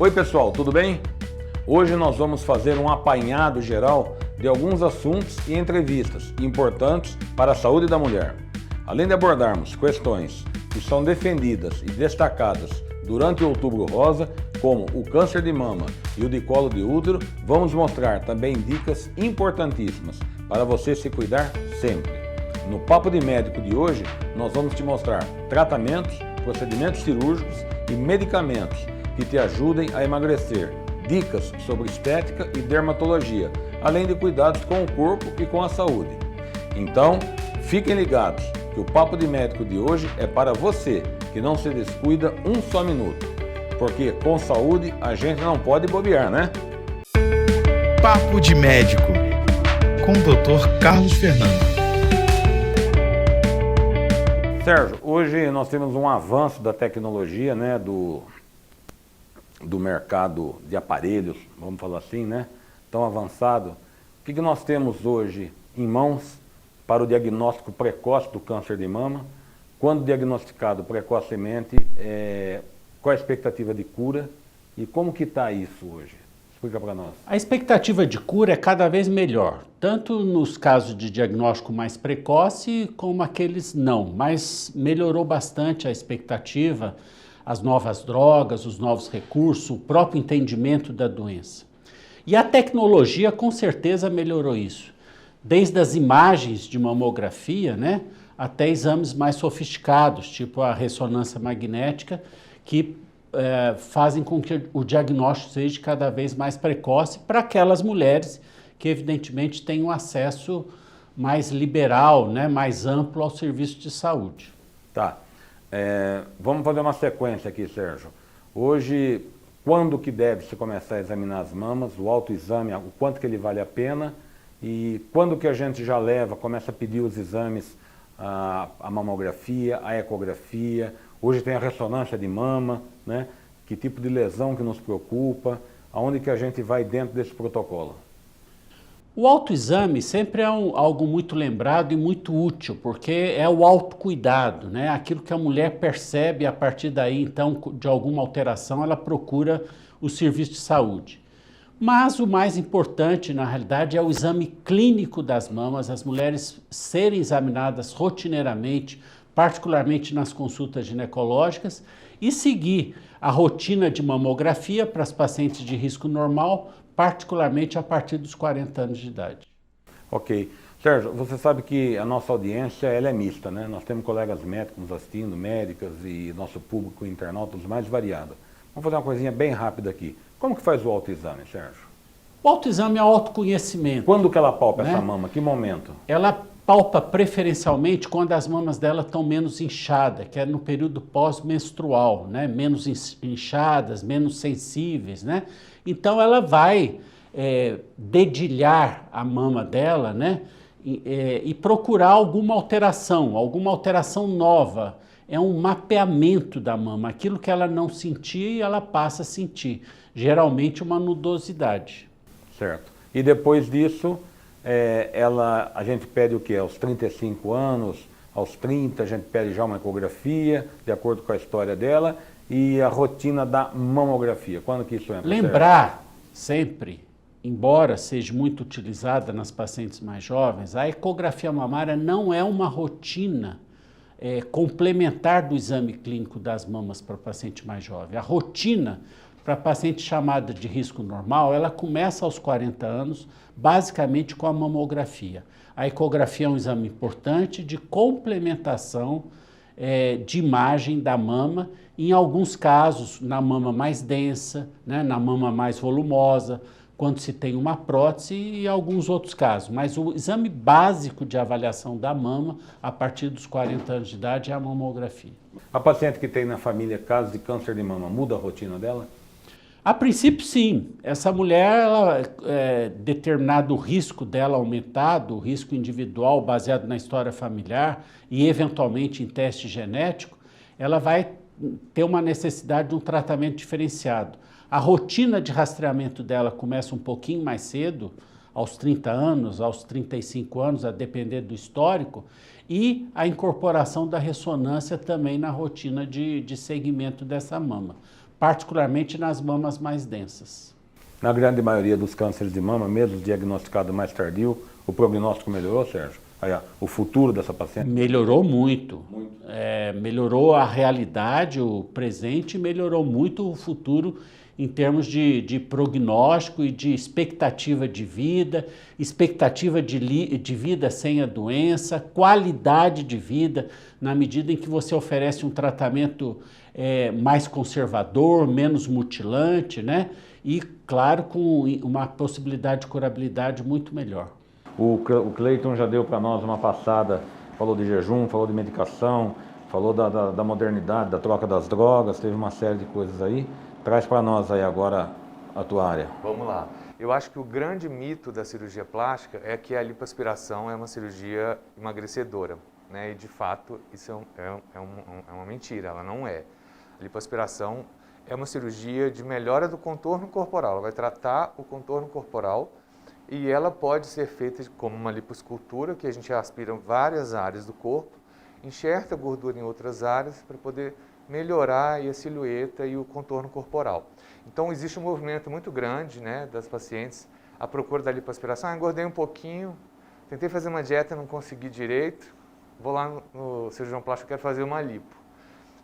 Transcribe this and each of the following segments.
Oi pessoal, tudo bem? Hoje nós vamos fazer um apanhado geral de alguns assuntos e entrevistas importantes para a saúde da mulher. Além de abordarmos questões que são defendidas e destacadas durante o Outubro Rosa, como o câncer de mama e o de colo de útero, vamos mostrar também dicas importantíssimas para você se cuidar sempre. No Papo de Médico de hoje, nós vamos te mostrar tratamentos, procedimentos cirúrgicos e medicamentos que te ajudem a emagrecer, dicas sobre estética e dermatologia, além de cuidados com o corpo e com a saúde. Então, fiquem ligados que o Papo de Médico de hoje é para você que não se descuida um só minuto, porque com saúde a gente não pode bobear, né? Papo de Médico, com o Dr. Carlos Fernando. Sérgio, hoje nós temos um avanço da tecnologia, né, do mercado de aparelhos, vamos falar assim, né, tão avançado. O que nós temos hoje em mãos para o diagnóstico precoce do câncer de mama? Quando diagnosticado precocemente, qual a expectativa de cura e como que está isso hoje? Explica para nós. A expectativa de cura é cada vez melhor, tanto nos casos de diagnóstico mais precoce como aqueles não, mas melhorou bastante a expectativa, as novas drogas, os novos recursos, o próprio entendimento da doença. E a tecnologia com certeza melhorou isso, desde as imagens de mamografia, né, até exames mais sofisticados, tipo a ressonância magnética, que fazem com que o diagnóstico seja cada vez mais precoce para aquelas mulheres que evidentemente têm um acesso mais liberal, né, mais amplo ao serviço de saúde. Tá. Vamos fazer uma sequência aqui, Sérgio. Hoje, quando que deve se começar a examinar as mamas, o autoexame, o quanto que ele vale a pena e quando que a gente já começa a pedir os exames, a mamografia, a ecografia. Hoje tem a ressonância de mama, né? Que tipo de lesão que nos preocupa, aonde que a gente vai dentro desse protocolo? O autoexame sempre é algo muito lembrado e muito útil, porque é o autocuidado, né? Aquilo que a mulher percebe, a partir daí, então, de alguma alteração, ela procura o serviço de saúde. Mas o mais importante, na realidade, é o exame clínico das mamas, as mulheres serem examinadas rotineiramente, particularmente nas consultas ginecológicas, e seguir a rotina de mamografia para as pacientes de risco normal, particularmente a partir dos 40 anos de idade. Ok. Sérgio, você sabe que a nossa audiência ela é mista, né? Nós temos colegas médicos nos assistindo, médicas e nosso público internauta, os mais variados. Vamos fazer uma coisinha bem rápida aqui. Como que faz o autoexame, Sérgio? O autoexame é autoconhecimento. Quando que ela palpa, né, essa mama? Que momento? Ela palpa preferencialmente quando as mamas dela estão menos inchadas, que é no período pós-menstrual, né? Menos inchadas, menos sensíveis, né? Então ela vai dedilhar a mama dela, né? E procurar alguma alteração nova. É um mapeamento da mama, aquilo que ela não sentia e ela passa a sentir, geralmente uma nudosidade. Certo. E depois disso, a gente pede o quê? Aos 35 anos, aos 30, a gente pede já uma ecografia, de acordo com a história dela, e a rotina da mamografia. Quando que isso entra? Lembrar sempre, embora seja muito utilizada nas pacientes mais jovens, a ecografia mamária não é uma rotina complementar do exame clínico das mamas para o paciente mais jovem. A rotina para paciente chamada de risco normal, ela começa aos 40 anos, basicamente com a mamografia. A ecografia é um exame importante de complementação de imagem da mama, em alguns casos na mama mais densa, né, na mama mais volumosa, quando se tem uma prótese e alguns outros casos. Mas o exame básico de avaliação da mama, a partir dos 40 anos de idade, é a mamografia. A paciente que tem na família casos de câncer de mama, muda a rotina dela? A princípio, sim. Essa mulher, determinado o risco dela aumentado, o risco individual baseado na história familiar e eventualmente em teste genético, ela vai ter uma necessidade de um tratamento diferenciado. A rotina de rastreamento dela começa um pouquinho mais cedo, aos 30 anos, aos 35 anos, a depender do histórico, e a incorporação da ressonância também na rotina de segmento dessa mama. particularmente nas mamas mais densas. Na grande maioria dos cânceres de mama, mesmo diagnosticado mais tardio, o prognóstico melhorou, Sérgio? Aí, o futuro dessa paciente? Melhorou muito. Melhorou a realidade, o presente, e melhorou muito o futuro em termos de prognóstico e de expectativa de vida vida sem a doença, qualidade de vida, na medida em que você oferece um tratamento mais conservador, menos mutilante, né? E, claro, com uma possibilidade de curabilidade muito melhor. O Cleiton já deu para nós uma passada, falou de jejum, falou de medicação, falou da modernidade, da troca das drogas, teve uma série de coisas aí. Traz para nós aí agora a tua área. Vamos lá. Eu acho que o grande mito da cirurgia plástica é que a lipoaspiração é uma cirurgia emagrecedora, né? E, de fato, isso é uma mentira, ela não é. A lipoaspiração é uma cirurgia de melhora do contorno corporal, ela vai tratar o contorno corporal e ela pode ser feita como uma lipoescultura, que a gente aspira várias áreas do corpo, enxerta gordura em outras áreas para poder melhorar a silhueta e o contorno corporal. Então existe um movimento muito grande, né, das pacientes à procura da lipoaspiração. Engordei um pouquinho, tentei fazer uma dieta, não consegui direito, vou lá no cirurgião plástico, quero fazer uma lipo.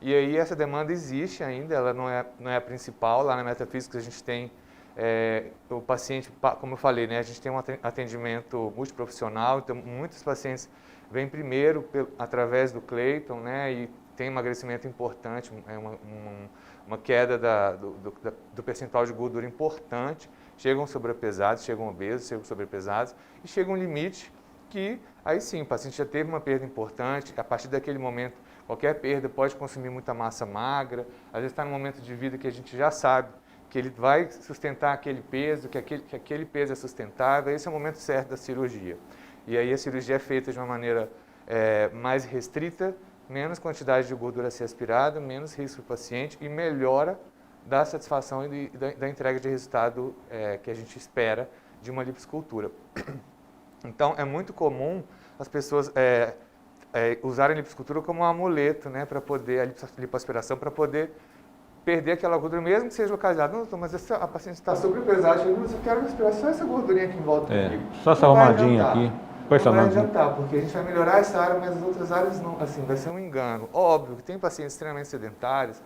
E aí essa demanda existe ainda, ela não é a principal. Lá na Metafísica a gente tem o paciente, como eu falei, né, a gente tem um atendimento multiprofissional, então muitos pacientes vêm primeiro através do Cleiton, né, e tem emagrecimento importante, uma queda do percentual de gordura importante, chegam sobrepesados, chegam obesos, chegam sobrepesados e chega um limite que aí sim, o paciente já teve uma perda importante, a partir daquele momento qualquer perda pode consumir muita massa magra, às vezes está num momento de vida que a gente já sabe que ele vai sustentar aquele peso, que aquele peso é sustentável, esse é o momento certo da cirurgia. E aí a cirurgia é feita de uma maneira mais restrita, menos quantidade de gordura a ser aspirada, menos risco para o paciente e melhora da satisfação e da entrega de resultado que a gente espera de uma lipoescultura. Então, é muito comum as pessoas usarem a lipoescultura como um amuleto, né, para poder, a lipoaspiração, para poder perder aquela gordura, mesmo que seja localizada. Não, doutor, mas a paciente está sobrepesada, mas eu quero aspirar só essa gordurinha aqui em volta comigo. Só essa arrumadinha aqui. Não vai adiantar, porque a gente vai melhorar essa área, mas as outras áreas não, assim, vai ser um engano. Óbvio que tem pacientes extremamente sedentários,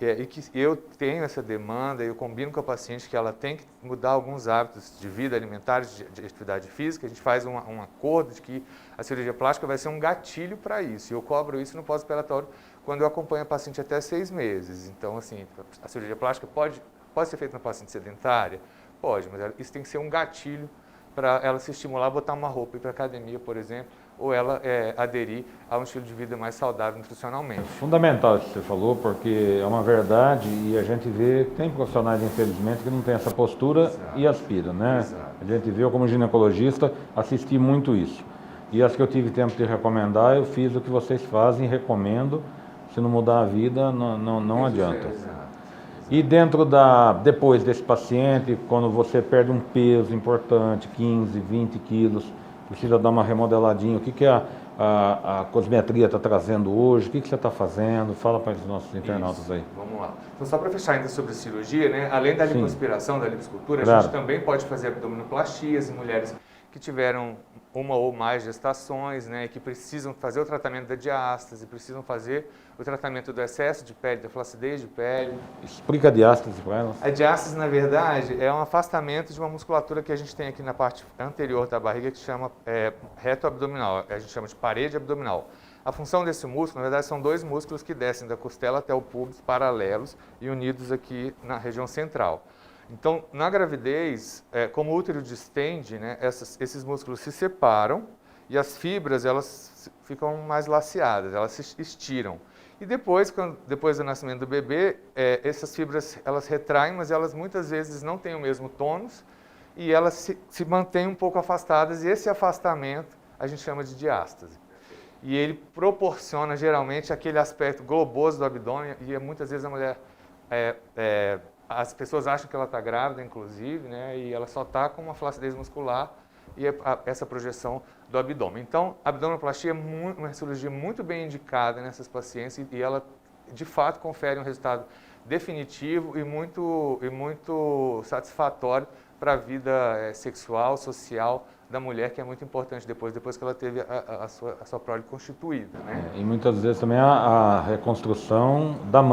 e que eu tenho essa demanda, eu combino com a paciente que ela tem que mudar alguns hábitos de vida alimentares, de atividade física, a gente faz um acordo de que a cirurgia plástica vai ser um gatilho para isso, e eu cobro isso no pós-operatório quando eu acompanho a paciente até 6 meses. Então, assim, a cirurgia plástica pode ser feita na paciente sedentária? Pode, mas isso tem que ser um gatilho para ela se estimular a botar uma roupa e ir para a academia, por exemplo, ou ela aderir a um estilo de vida mais saudável nutricionalmente. Fundamental isso que você falou, porque é uma verdade e a gente vê que tem profissionais, infelizmente, que não tem essa postura. Exato. E aspira, né? Exato. A gente vê, eu como ginecologista, assisti muito isso. E as que eu tive tempo de recomendar, eu fiz o que vocês fazem, recomendo. Se não mudar a vida, não adianta. Exato. E depois desse paciente, quando você perde um peso importante, 15, 20 quilos, precisa dar uma remodeladinha, o que a cosmetria está trazendo hoje, o que você está fazendo? Fala para os nossos internautas aí. Vamos lá. Então, só para fechar ainda sobre cirurgia, né? Além da lipoaspiração, da lipoescultura, claro, a gente também pode fazer abdominoplastias em mulheres que tiveram uma ou mais gestações, né, que precisam fazer o tratamento da diástase, precisam fazer o tratamento do excesso de pele, da flacidez de pele. Explica a diástase para elas. A diástase, na verdade, é um afastamento de uma musculatura que a gente tem aqui na parte anterior da barriga, que chama reto abdominal, a gente chama de parede abdominal. A função desse músculo, na verdade, são 2 músculos que descem da costela até o púbis, paralelos e unidos aqui na região central. Então, na gravidez, como o útero distende, né, esses músculos se separam e as fibras elas ficam mais laceadas, elas se estiram. E depois do nascimento do bebê, essas fibras elas retraem, mas elas muitas vezes não têm o mesmo tônus e elas se mantêm um pouco afastadas, e esse afastamento a gente chama de diástase. E ele proporciona geralmente aquele aspecto globoso do abdômen, e muitas vezes a mulher as pessoas acham que ela está grávida, inclusive, né, e ela só está com uma flacidez muscular e essa projeção do abdômen. Então, a abdominoplastia é uma cirurgia muito bem indicada nessas pacientes e ela, de fato, confere um resultado definitivo e muito satisfatório para a vida sexual, social da mulher, que é muito importante depois que ela teve a sua prole constituída, né? E muitas vezes também a reconstrução das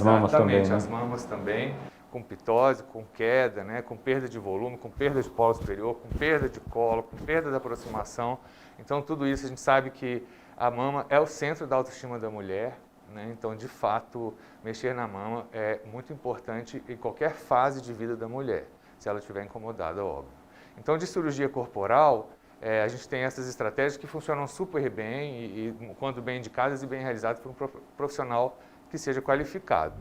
mamas também, né? As mamas também, com pitose, com queda, né? Com perda de volume, com perda de polo superior, com perda de colo, com perda da aproximação. Então, tudo isso a gente sabe que a mama é o centro da autoestima da mulher, né? Então, de fato, mexer na mama é muito importante em qualquer fase de vida da mulher, se ela estiver incomodada, óbvio. Então, de cirurgia corporal, a gente tem essas estratégias que funcionam super bem e quando bem indicadas e bem realizadas por um profissional que seja qualificado.